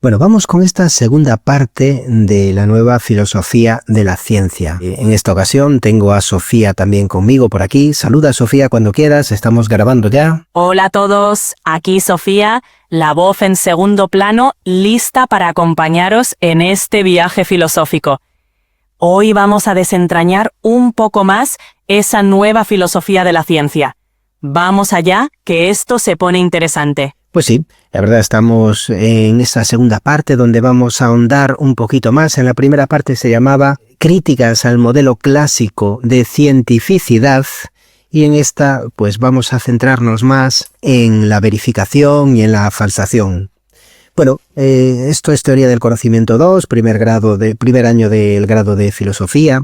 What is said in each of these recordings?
Bueno, vamos con esta segunda parte de la nueva filosofía de la ciencia. En esta ocasión tengo a Sofía también conmigo por aquí. Saluda, Sofía, cuando quieras, estamos grabando ya. Hola a todos, aquí Sofía, la voz en segundo plano, lista para acompañaros en este viaje filosófico. Hoy vamos a desentrañar un poco más esa nueva filosofía de la ciencia. Vamos allá, que esto se pone interesante. Pues sí, la verdad estamos en esta segunda parte donde vamos a ahondar un poquito más. En la primera parte se llamaba Críticas al modelo clásico de cientificidad y en esta pues vamos a centrarnos más en la verificación y en la falsación. Bueno, esto es Teoría del Conocimiento 2, primer año del grado de Filosofía.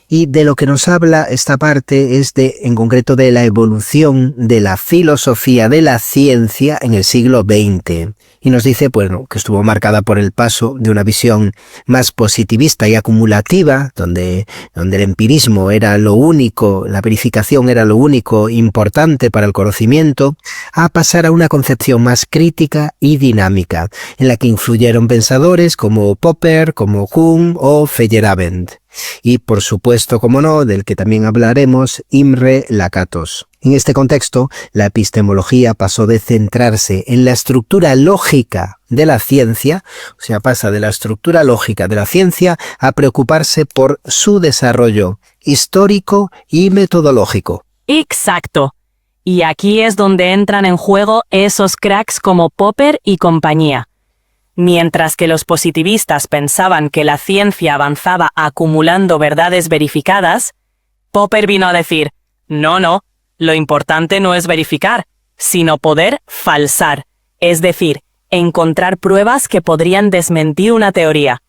Y de lo que nos habla esta parte es en concreto de la evolución de la filosofía de la ciencia en el siglo XX. Y nos dice, bueno, que estuvo marcada por el paso de una visión más positivista y acumulativa, donde el empirismo era lo único, la verificación era lo único importante para el conocimiento, a pasar a una concepción más crítica y dinámica, en la que influyeron pensadores como Popper, como Kuhn o Feyerabend. Y por supuesto, como no, del que también hablaremos, Imre Lakatos. En este contexto, la epistemología pasó de centrarse en la estructura lógica de la ciencia, o sea, pasa de la estructura lógica de la ciencia a preocuparse por su desarrollo histórico y metodológico. Exacto. Y aquí es donde entran en juego esos cracks como Popper y compañía. Mientras que los positivistas pensaban que la ciencia avanzaba acumulando verdades verificadas, Popper vino a decir, no, lo importante no es verificar, sino poder falsar, es decir, encontrar pruebas que podrían desmentir una teoría.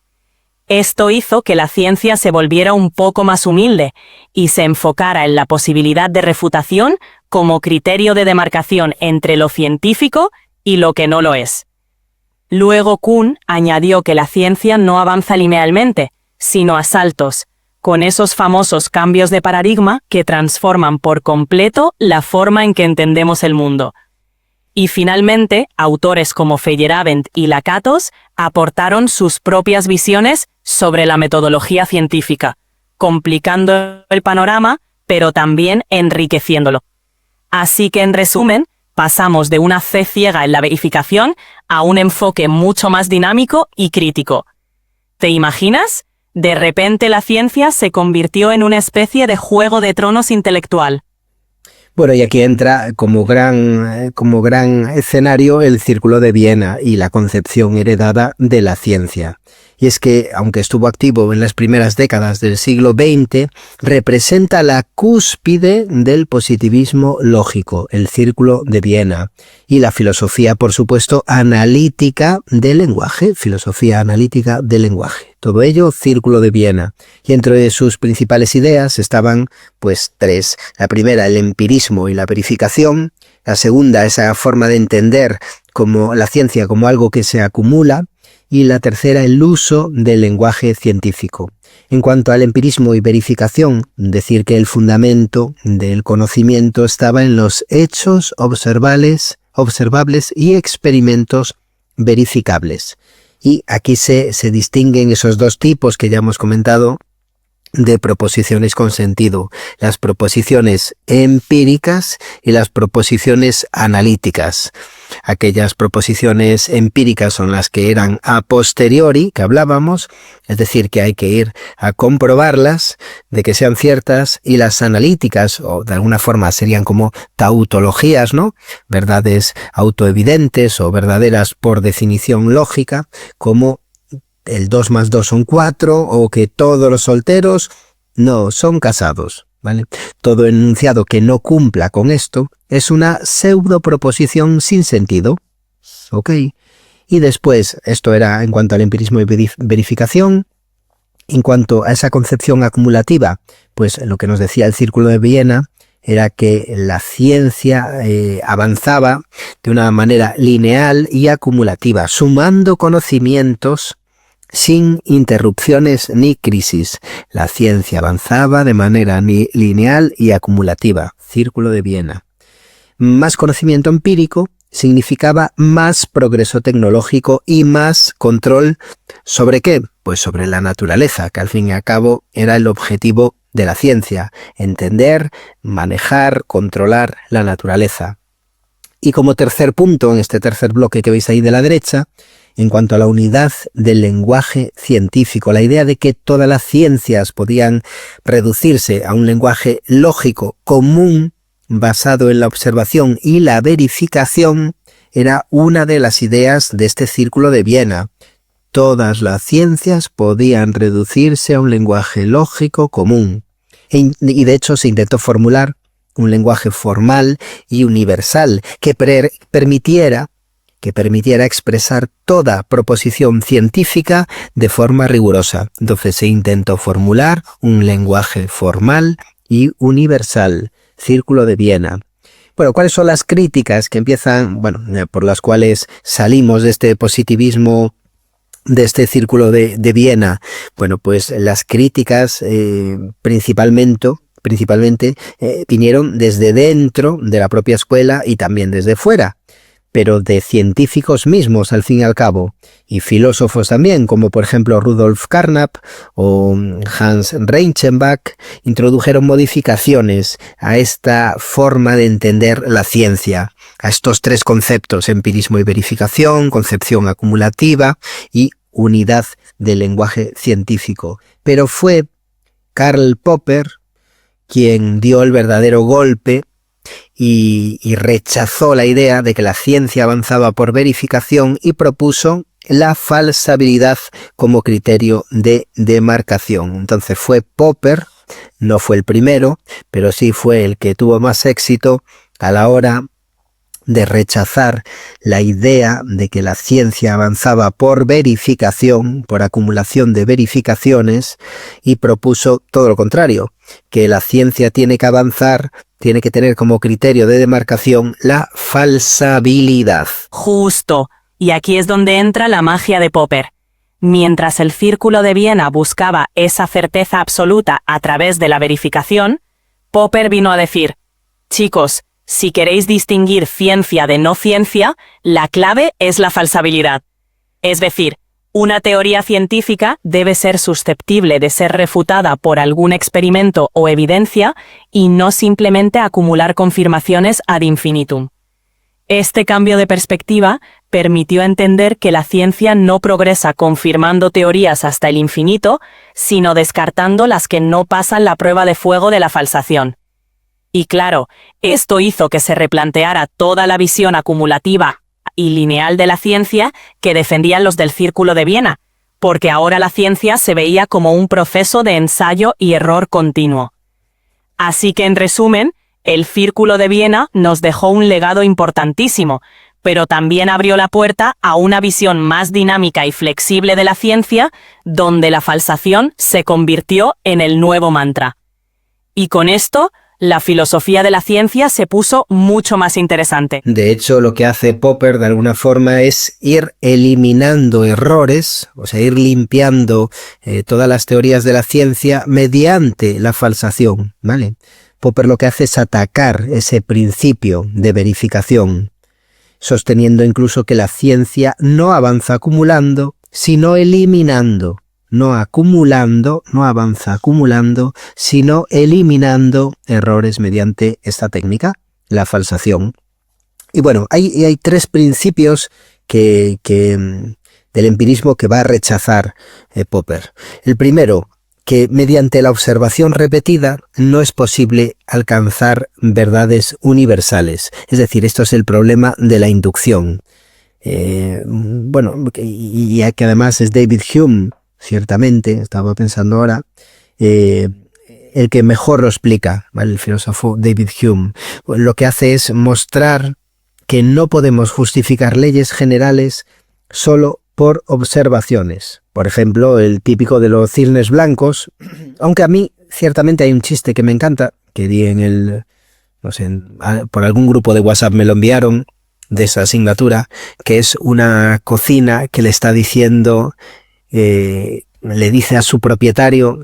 Esto hizo que la ciencia se volviera un poco más humilde y se enfocara en la posibilidad de refutación como criterio de demarcación entre lo científico y lo que no lo es. Luego Kuhn añadió que la ciencia no avanza linealmente, sino a saltos, con esos famosos cambios de paradigma que transforman por completo la forma en que entendemos el mundo. Y finalmente, autores como Feyerabend y Lakatos aportaron sus propias visiones sobre la metodología científica, complicando el panorama, pero también enriqueciéndolo. Así que, en resumen, pasamos de una fe ciega en la verificación a un enfoque mucho más dinámico y crítico. ¿Te imaginas? De repente la ciencia se convirtió en una especie de juego de tronos intelectual. Bueno, y aquí entra como gran escenario el Círculo de Viena y la concepción heredada de la ciencia. Y es que, aunque estuvo activo en las primeras décadas del siglo XX, representa la cúspide del positivismo lógico, el Círculo de Viena, y la filosofía, por supuesto, analítica del lenguaje, filosofía analítica del lenguaje. Todo ello, Círculo de Viena. Y entre sus principales ideas estaban, pues, tres. La primera, el empirismo y la verificación. La segunda, esa forma de entender como la ciencia como algo que se acumula. Y la tercera, el uso del lenguaje científico. En cuanto al empirismo y verificación, decir que el fundamento del conocimiento estaba en los hechos observables y experimentos verificables. Y aquí se distinguen esos dos tipos que ya hemos comentado de proposiciones con sentido, las proposiciones empíricas y las proposiciones analíticas. Aquellas proposiciones empíricas son las que eran a posteriori, que hablábamos, es decir, que hay que ir a comprobarlas, de que sean ciertas, y las analíticas, o de alguna forma serían como tautologías, ¿no? Verdades autoevidentes o verdaderas por definición lógica, como el 2 más 2 son 4, o que todos los solteros no son casados, ¿vale? Todo enunciado que no cumpla con esto es una pseudoproposición sin sentido, ¿ok? Y después, esto era en cuanto al empirismo y verificación. En cuanto a esa concepción acumulativa, pues lo que nos decía el Círculo de Viena era que la ciencia avanzaba de una manera lineal y acumulativa, sumando conocimientos sin interrupciones ni crisis. La ciencia avanzaba de manera lineal y acumulativa. Círculo de Viena. Más conocimiento empírico significaba más progreso tecnológico y más control ¿sobre qué? Pues sobre la naturaleza, que al fin y al cabo era el objetivo de la ciencia, entender, manejar, controlar la naturaleza. Y como tercer punto, en este tercer bloque que veis ahí de la derecha, en cuanto a la unidad del lenguaje científico, la idea de que todas las ciencias podían reducirse a un lenguaje lógico, común, basado en la observación y la verificación, era una de las ideas de este Círculo de Viena. Todas las ciencias podían reducirse a un lenguaje lógico común. Y de hecho se intentó formular un lenguaje formal y universal que permitiera expresar toda proposición científica de forma rigurosa. Entonces se intentó formular un lenguaje formal y universal. Círculo de Viena. Bueno, ¿cuáles son las críticas que empiezan, por las cuales salimos de este positivismo, de este Círculo de Viena? Bueno, pues las críticas principalmente vinieron desde dentro de la propia escuela y también desde fuera, pero de científicos mismos al fin y al cabo, y filósofos también, como por ejemplo Rudolf Carnap o Hans Reichenbach, introdujeron modificaciones a esta forma de entender la ciencia, a estos tres conceptos: empirismo y verificación, concepción acumulativa y unidad del lenguaje científico. Pero fue Karl Popper quien dio el verdadero golpe y rechazó la idea de que la ciencia avanzaba por verificación y propuso la falsabilidad como criterio de demarcación. Entonces fue Popper, no fue el primero, pero sí fue el que tuvo más éxito a la hora de rechazar la idea de que la ciencia avanzaba por verificación, por acumulación de verificaciones, y propuso todo lo contrario, que la ciencia tiene que avanzar, tiene que tener como criterio de demarcación la falsabilidad. Justo, y aquí es donde entra la magia de Popper. Mientras el Círculo de Viena buscaba esa certeza absoluta a través de la verificación, Popper vino a decir: chicos, si queréis distinguir ciencia de no ciencia, la clave es la falsabilidad. Es decir, una teoría científica debe ser susceptible de ser refutada por algún experimento o evidencia y no simplemente acumular confirmaciones ad infinitum. Este cambio de perspectiva permitió entender que la ciencia no progresa confirmando teorías hasta el infinito, sino descartando las que no pasan la prueba de fuego de la falsación. Y claro, esto hizo que se replanteara toda la visión acumulativa y lineal de la ciencia que defendían los del Círculo de Viena, porque ahora la ciencia se veía como un proceso de ensayo y error continuo. Así que, en resumen, el Círculo de Viena nos dejó un legado importantísimo, pero también abrió la puerta a una visión más dinámica y flexible de la ciencia, donde la falsación se convirtió en el nuevo mantra. Y con esto, la filosofía de la ciencia se puso mucho más interesante. De hecho, lo que hace Popper de alguna forma es ir eliminando errores, o sea, ir limpiando todas las teorías de la ciencia mediante la falsación, ¿vale? Popper lo que hace es atacar ese principio de verificación, sosteniendo incluso que la ciencia no avanza acumulando, sino eliminando. No avanza acumulando, sino eliminando errores mediante esta técnica, la falsación. Y bueno, hay tres principios del empirismo que va a rechazar Popper. El primero, que mediante la observación repetida no es posible alcanzar verdades universales. Es decir, esto es el problema de la inducción. Y que además es David Hume, ciertamente, estaba pensando ahora, el que mejor lo explica, ¿vale? El filósofo David Hume. Lo que hace es mostrar que no podemos justificar leyes generales solo por observaciones. Por ejemplo, el típico de los cisnes blancos, aunque a mí ciertamente hay un chiste que me encanta, que di por algún grupo de WhatsApp me lo enviaron, de esa asignatura, que es una cocina que le está diciendo, le dice a su propietario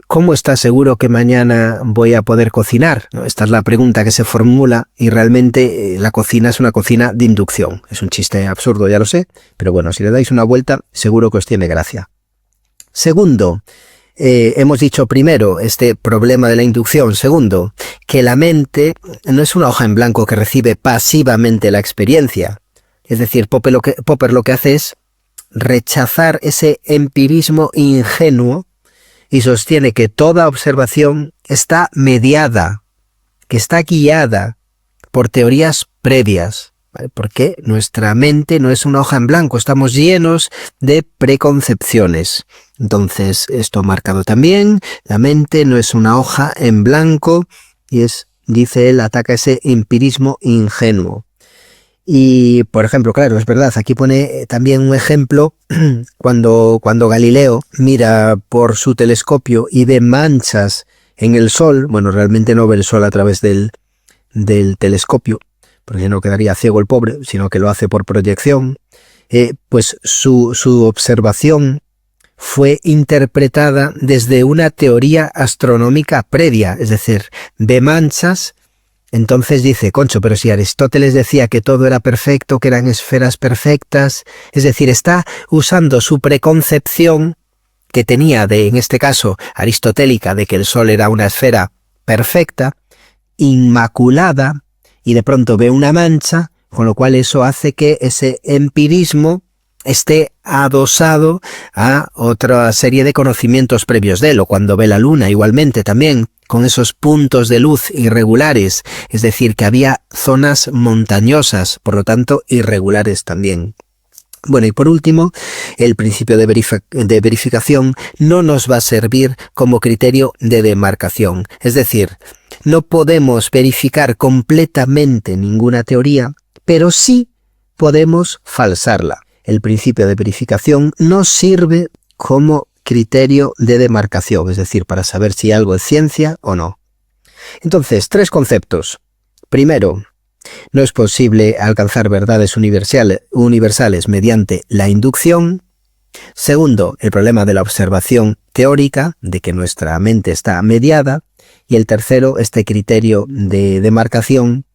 ¿cómo estás seguro que mañana voy a poder cocinar? ¿No? Esta es la pregunta que se formula y realmente la cocina es una cocina de inducción. Es un chiste absurdo, ya lo sé, pero bueno, si le dais una vuelta, seguro que os tiene gracia. Segundo, hemos dicho primero este problema de la inducción. Segundo, que la mente no es una hoja en blanco que recibe pasivamente la experiencia. Es decir, Popper lo que hace es rechazar ese empirismo ingenuo y sostiene que toda observación está mediada, que está guiada por teorías previas, ¿vale? Porque nuestra mente no es una hoja en blanco, estamos llenos de preconcepciones. Entonces, esto marcado también, la mente no es una hoja en blanco y dice él, ataca ese empirismo ingenuo. Y, por ejemplo, claro, es verdad, aquí pone también un ejemplo cuando Galileo mira por su telescopio y ve manchas en el sol. Bueno, realmente no ve el sol a través del telescopio, porque no quedaría ciego el pobre, sino que lo hace por proyección. Pues su observación fue interpretada desde una teoría astronómica previa, es decir, ve manchas. Entonces dice, concho, pero si Aristóteles decía que todo era perfecto, que eran esferas perfectas, es decir, está usando su preconcepción que tenía en este caso, aristotélica, de que el Sol era una esfera perfecta, inmaculada, y de pronto ve una mancha, con lo cual eso hace que ese empirismo esté adosado a otra serie de conocimientos previos de él, o cuando ve la luna igualmente también, con esos puntos de luz irregulares, es decir, que había zonas montañosas, por lo tanto irregulares también. Bueno, y por último, el principio de verificación no nos va a servir como criterio de demarcación, es decir, no podemos verificar completamente ninguna teoría, pero sí podemos falsarla. El principio de verificación no sirve como criterio de demarcación, es decir, para saber si algo es ciencia o no. Entonces, 3 conceptos. Primero, no es posible alcanzar verdades universales mediante la inducción. Segundo, el problema de la observación teórica, de que nuestra mente está mediada. Y el tercero, este criterio de demarcación,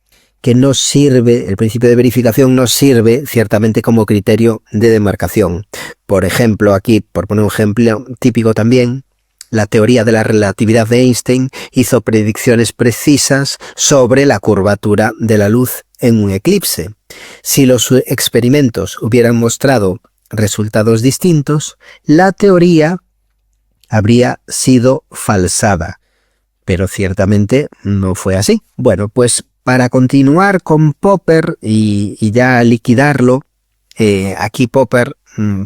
que no sirve, el principio de verificación no sirve ciertamente como criterio de demarcación. Por ejemplo, aquí, por poner un ejemplo típico también, la teoría de la relatividad de Einstein hizo predicciones precisas sobre la curvatura de la luz en un eclipse. Si los experimentos hubieran mostrado resultados distintos, la teoría habría sido falsada. Pero ciertamente no fue así. Bueno, pues para continuar con Popper y ya liquidarlo, aquí Popper,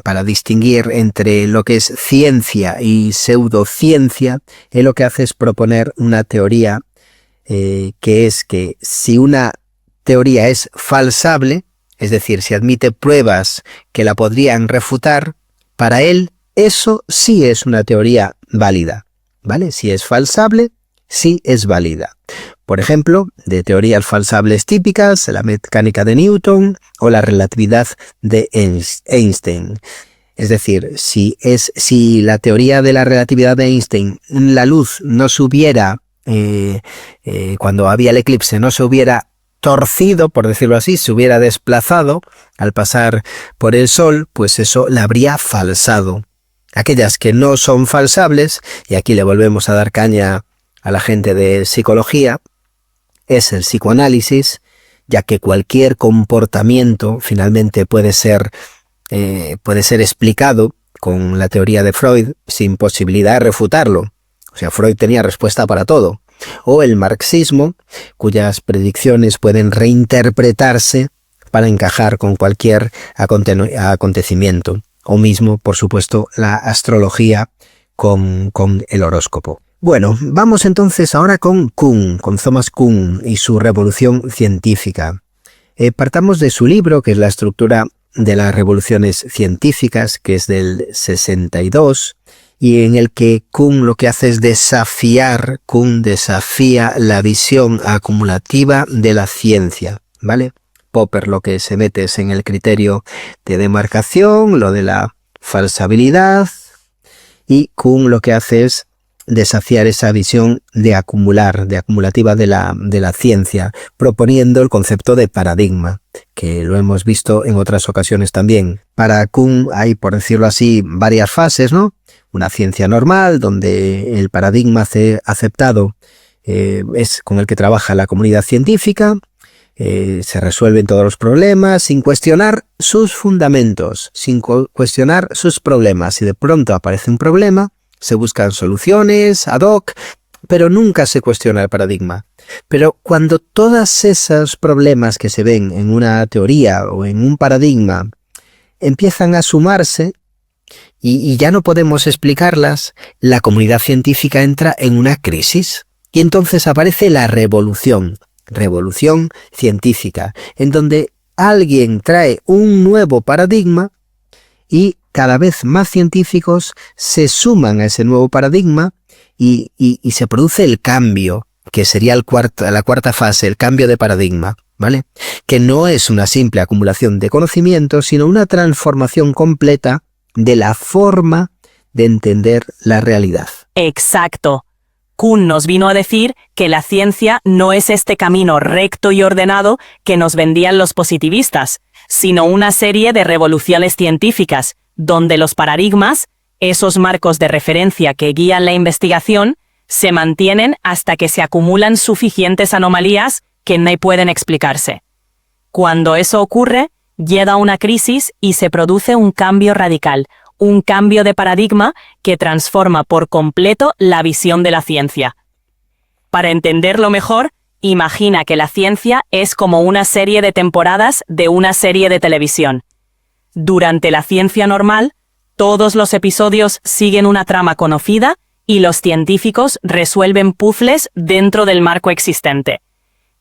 para distinguir entre lo que es ciencia y pseudociencia, él lo que hace es proponer una teoría que es que si una teoría es falsable, es decir, si admite pruebas que la podrían refutar, para él eso sí es una teoría válida, ¿vale? Si es falsable, sí es válida. Por ejemplo, de teorías falsables típicas, la mecánica de Newton o la relatividad de Einstein. Es decir, si la teoría de la relatividad de Einstein, la luz no se hubiera, cuando había el eclipse, no se hubiera torcido, por decirlo así, se hubiera desplazado al pasar por el Sol, pues eso la habría falsado. Aquellas que no son falsables, y aquí le volvemos a dar caña a la gente de psicología, es el psicoanálisis, ya que cualquier comportamiento finalmente puede ser explicado con la teoría de Freud sin posibilidad de refutarlo. O sea, Freud tenía respuesta para todo. O el marxismo, cuyas predicciones pueden reinterpretarse para encajar con cualquier acontecimiento. O mismo, por supuesto, la astrología con el horóscopo. Bueno, vamos entonces ahora con Kuhn, con Thomas Kuhn y su revolución científica. Partamos de su libro, que es La estructura de las revoluciones científicas, que es del 62, y en el que Kuhn lo que hace es Kuhn desafía la visión acumulativa de la ciencia, ¿vale? Popper lo que se mete es en el criterio de demarcación, lo de la falsabilidad, y Kuhn lo que hace es desafiar esa visión de acumulativa de la ciencia, proponiendo el concepto de paradigma, que lo hemos visto en otras ocasiones también. Para Kuhn hay, por decirlo así, varias fases, ¿no? Una ciencia normal, donde el paradigma aceptado es con el que trabaja la comunidad científica, se resuelven todos los problemas sin cuestionar sus fundamentos, sin cuestionar sus problemas. Si de pronto aparece un problema, se buscan soluciones ad hoc, pero nunca se cuestiona el paradigma. Pero cuando todos esos problemas que se ven en una teoría o en un paradigma empiezan a sumarse y ya no podemos explicarlas, la comunidad científica entra en una crisis. Y entonces aparece la revolución científica, en donde alguien trae un nuevo paradigma y cada vez más científicos se suman a ese nuevo paradigma y se produce el cambio, que sería la cuarta fase, el cambio de paradigma, ¿vale? Que no es una simple acumulación de conocimientos, sino una transformación completa de la forma de entender la realidad. Exacto. Kuhn nos vino a decir que la ciencia no es este camino recto y ordenado que nos vendían los positivistas, sino una serie de revoluciones científicas, donde los paradigmas, esos marcos de referencia que guían la investigación, se mantienen hasta que se acumulan suficientes anomalías que no pueden explicarse. Cuando eso ocurre, llega una crisis y se produce un cambio radical, un cambio de paradigma que transforma por completo la visión de la ciencia. Para entenderlo mejor, imagina que la ciencia es como una serie de temporadas de una serie de televisión. Durante la ciencia normal, todos los episodios siguen una trama conocida y los científicos resuelven puzzles dentro del marco existente.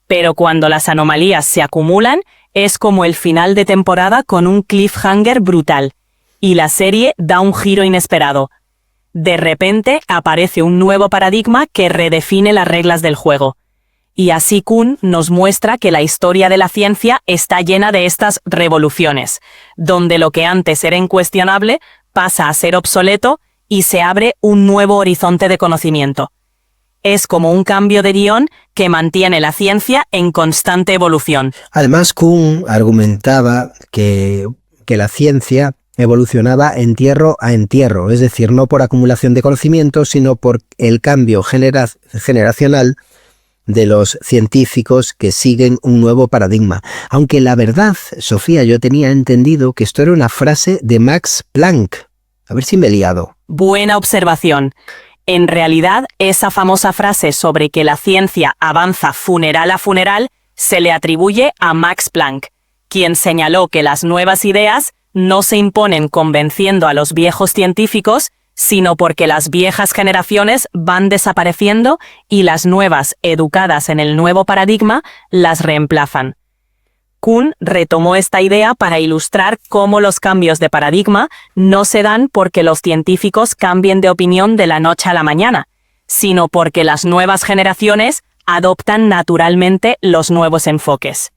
Pero cuando las anomalías se acumulan, es como el final de temporada con un cliffhanger brutal, y la serie da un giro inesperado. De repente aparece un nuevo paradigma que redefine las reglas del juego. Y así Kuhn nos muestra que la historia de la ciencia está llena de estas revoluciones, donde lo que antes era incuestionable pasa a ser obsoleto y se abre un nuevo horizonte de conocimiento. Es como un cambio de guión que mantiene la ciencia en constante evolución. Además, Kuhn argumentaba que la ciencia evolucionaba entierro a entierro, es decir, no por acumulación de conocimientos, sino por el cambio generacional de los científicos que siguen un nuevo paradigma. Aunque la verdad, Sofía, yo tenía entendido que esto era una frase de Max Planck. A ver si me he liado. Buena observación. En realidad, esa famosa frase sobre que la ciencia avanza funeral a funeral se le atribuye a Max Planck, quien señaló que las nuevas ideas no se imponen convenciendo a los viejos científicos, sino porque las viejas generaciones van desapareciendo y las nuevas, educadas en el nuevo paradigma, las reemplazan. Kuhn retomó esta idea para ilustrar cómo los cambios de paradigma no se dan porque los científicos cambien de opinión de la noche a la mañana, sino porque las nuevas generaciones adoptan naturalmente los nuevos enfoques.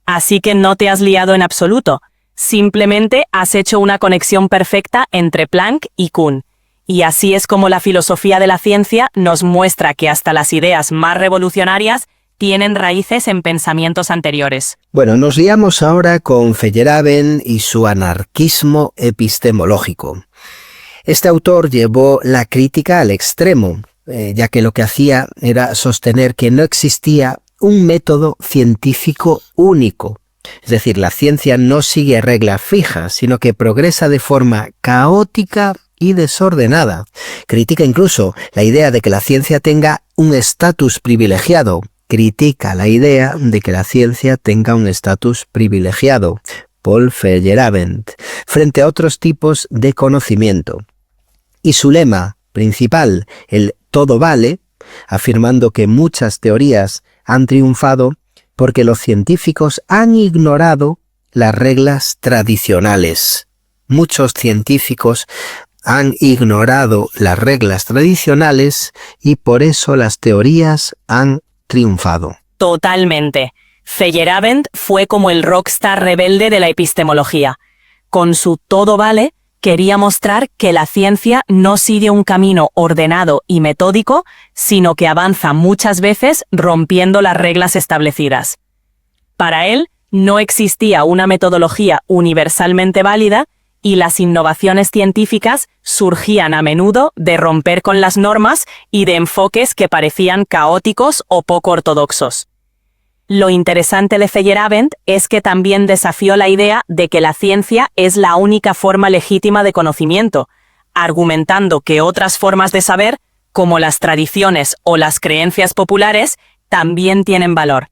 Así que no te has liado en absoluto. Simplemente has hecho una conexión perfecta entre Planck y Kuhn. Y así es como la filosofía de la ciencia nos muestra que hasta las ideas más revolucionarias tienen raíces en pensamientos anteriores. Bueno, nos liamos ahora con Feyerabend y su anarquismo epistemológico. Este autor llevó la crítica al extremo, ya que lo que hacía era sostener que no existía un método científico único. Es decir, la ciencia no sigue reglas fijas, sino que progresa de forma caótica y desordenada. Critica incluso la idea de que la ciencia tenga un estatus privilegiado. Paul Feyerabend, frente a otros tipos de conocimiento. Y su lema principal, el todo vale, afirmando que muchas teorías han triunfado porque los científicos han ignorado las reglas tradicionales. Muchos científicos han ignorado las reglas tradicionales y por eso las teorías han triunfado. Totalmente. Feyerabend fue como el rockstar rebelde de la epistemología. Con su todo vale, quería mostrar que la ciencia no sigue un camino ordenado y metódico, sino que avanza muchas veces rompiendo las reglas establecidas. Para él, no existía una metodología universalmente válida y las innovaciones científicas surgían a menudo de romper con las normas y de enfoques que parecían caóticos o poco ortodoxos. Lo interesante de Feyerabend es que también desafió la idea de que la ciencia es la única forma legítima de conocimiento, argumentando que otras formas de saber, como las tradiciones o las creencias populares, también tienen valor.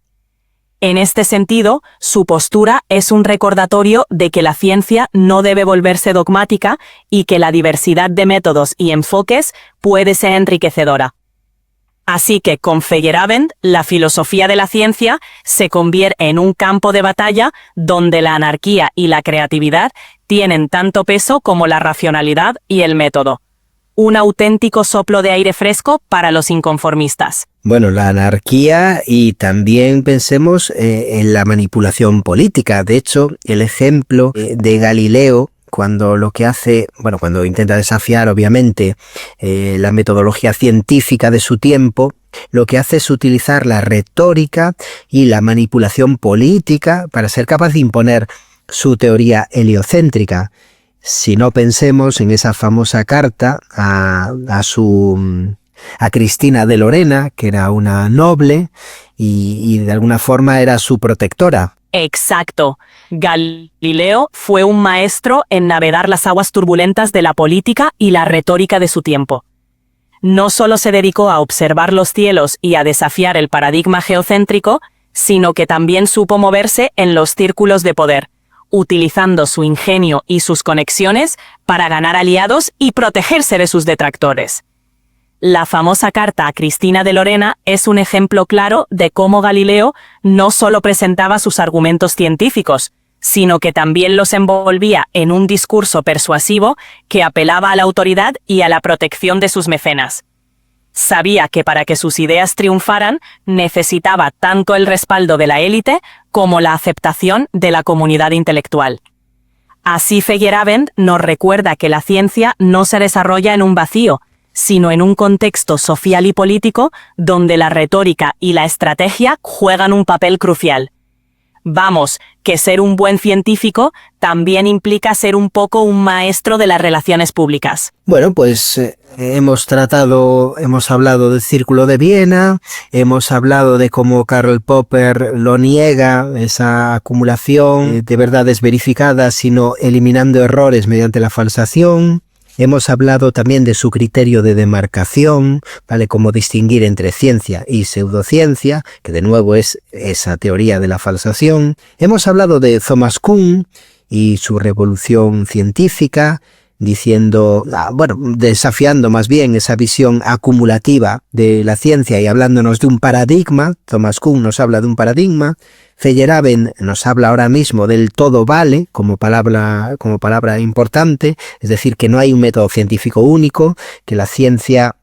En este sentido, su postura es un recordatorio de que la ciencia no debe volverse dogmática y que la diversidad de métodos y enfoques puede ser enriquecedora. Así que con Feyerabend, la filosofía de la ciencia se convierte en un campo de batalla donde la anarquía y la creatividad tienen tanto peso como la racionalidad y el método. Un auténtico soplo de aire fresco para los inconformistas. Bueno, la anarquía y también pensemos en la manipulación política. De hecho, el ejemplo de Galileo, cuando lo que hace, cuando intenta desafiar obviamente la metodología científica de su tiempo, lo que hace es utilizar la retórica y la manipulación política para ser capaz de imponer su teoría heliocéntrica. Si no, pensemos en esa famosa carta a Cristina de Lorena, que era una noble y de alguna forma era su protectora. Exacto. Galileo fue un maestro en navegar las aguas turbulentas de la política y la retórica de su tiempo. No solo se dedicó a observar los cielos y a desafiar el paradigma geocéntrico, sino que también supo moverse en los círculos de poder, utilizando su ingenio y sus conexiones para ganar aliados y protegerse de sus detractores. La famosa carta a Cristina de Lorena es un ejemplo claro de cómo Galileo no solo presentaba sus argumentos científicos, sino que también los envolvía en un discurso persuasivo que apelaba a la autoridad y a la protección de sus mecenas. Sabía que para que sus ideas triunfaran, necesitaba tanto el respaldo de la élite como la aceptación de la comunidad intelectual. Así Feyerabend nos recuerda que la ciencia no se desarrolla en un vacío, sino en un contexto social y político donde la retórica y la estrategia juegan un papel crucial. Vamos, que ser un buen científico también implica ser un poco un maestro de las relaciones públicas. Bueno, pues hemos hablado del Círculo de Viena, hemos hablado de cómo Karl Popper lo niega, esa acumulación de verdades verificadas, sino eliminando errores mediante la falsación. Hemos hablado también de su criterio de demarcación, ¿vale? Cómo distinguir entre ciencia y pseudociencia, que de nuevo es esa teoría de la falsación. Hemos hablado de Thomas Kuhn y su revolución científica, desafiando más bien esa visión acumulativa de la ciencia y hablándonos de un paradigma. Thomas Kuhn nos habla de un paradigma. Feyerabend nos habla ahora mismo del todo vale como palabra importante, es decir, que no hay un método científico único, que la ciencia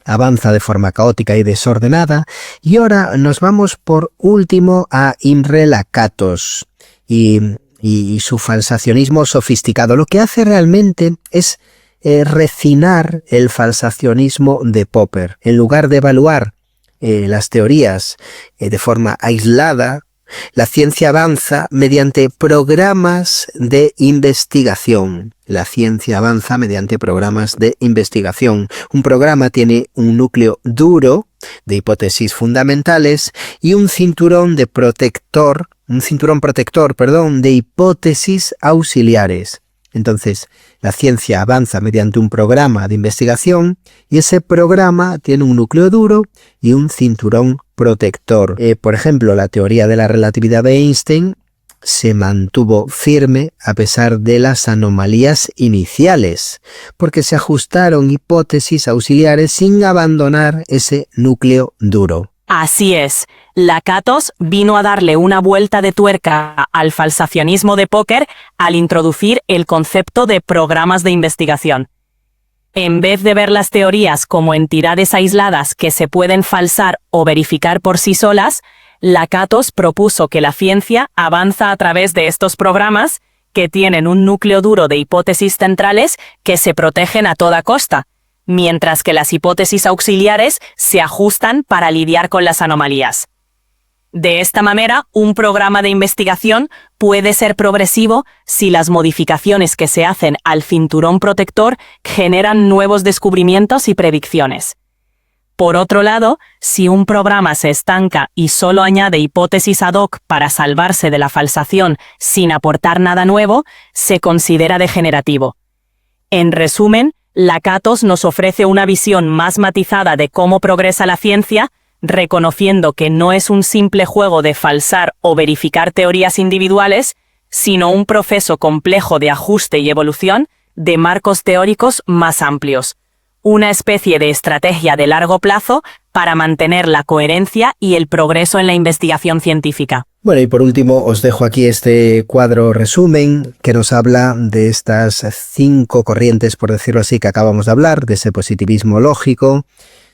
avanza de forma caótica y desordenada. Y ahora nos vamos por último a Imre Lakatos y su falsacionismo sofisticado. Lo que hace realmente es refinar el falsacionismo de Popper. En lugar de evaluar las teorías de forma aislada, la ciencia avanza mediante programas de investigación. La ciencia avanza mediante programas de investigación. Un programa tiene un núcleo duro de hipótesis fundamentales y un cinturón protector de hipótesis auxiliares. Entonces, la ciencia avanza mediante un programa de investigación y ese programa tiene un núcleo duro y un cinturón protector. Por ejemplo, la teoría de la relatividad de Einstein se mantuvo firme a pesar de las anomalías iniciales, porque se ajustaron hipótesis auxiliares sin abandonar ese núcleo duro. Así es. Lakatos vino a darle una vuelta de tuerca al falsacionismo de Popper al introducir el concepto de programas de investigación. En vez de ver las teorías como entidades aisladas que se pueden falsar o verificar por sí solas, Lakatos propuso que la ciencia avanza a través de estos programas que tienen un núcleo duro de hipótesis centrales que se protegen a toda costa, mientras que las hipótesis auxiliares se ajustan para lidiar con las anomalías. De esta manera, un programa de investigación puede ser progresivo si las modificaciones que se hacen al cinturón protector generan nuevos descubrimientos y predicciones. Por otro lado, si un programa se estanca y solo añade hipótesis ad hoc para salvarse de la falsación sin aportar nada nuevo, se considera degenerativo. En resumen, Lakatos nos ofrece una visión más matizada de cómo progresa la ciencia, reconociendo que no es un simple juego de falsar o verificar teorías individuales, sino un proceso complejo de ajuste y evolución de marcos teóricos más amplios. Una especie de estrategia de largo plazo para mantener la coherencia y el progreso en la investigación científica. Bueno, y por último os dejo aquí este cuadro resumen que nos habla de estas 5 corrientes, por decirlo así, que acabamos de hablar, de ese positivismo lógico,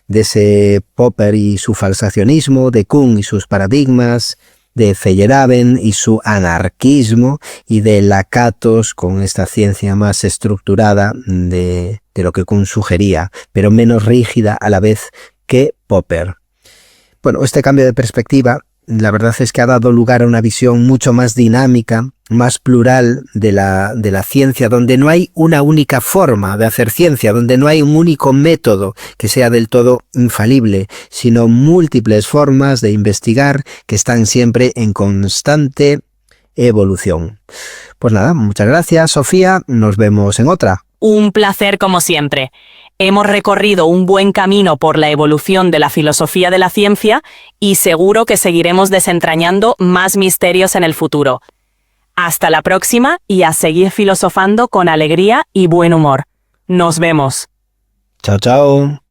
de ese Popper y su falsacionismo, de Kuhn y sus paradigmas, de Feyerabend y su anarquismo, y de Lakatos con esta ciencia más estructurada de lo que Kuhn sugería, pero menos rígida a la vez que Popper. Bueno, este cambio de perspectiva, la verdad es que ha dado lugar a una visión mucho más dinámica, más plural de la ciencia, donde no hay una única forma de hacer ciencia, donde no hay un único método que sea del todo infalible, sino múltiples formas de investigar que están siempre en constante evolución. Pues nada, muchas gracias, Sofía, nos vemos en otra. Un placer como siempre. Hemos recorrido un buen camino por la evolución de la filosofía de la ciencia y seguro que seguiremos desentrañando más misterios en el futuro. Hasta la próxima y a seguir filosofando con alegría y buen humor. Nos vemos. Chao, chao.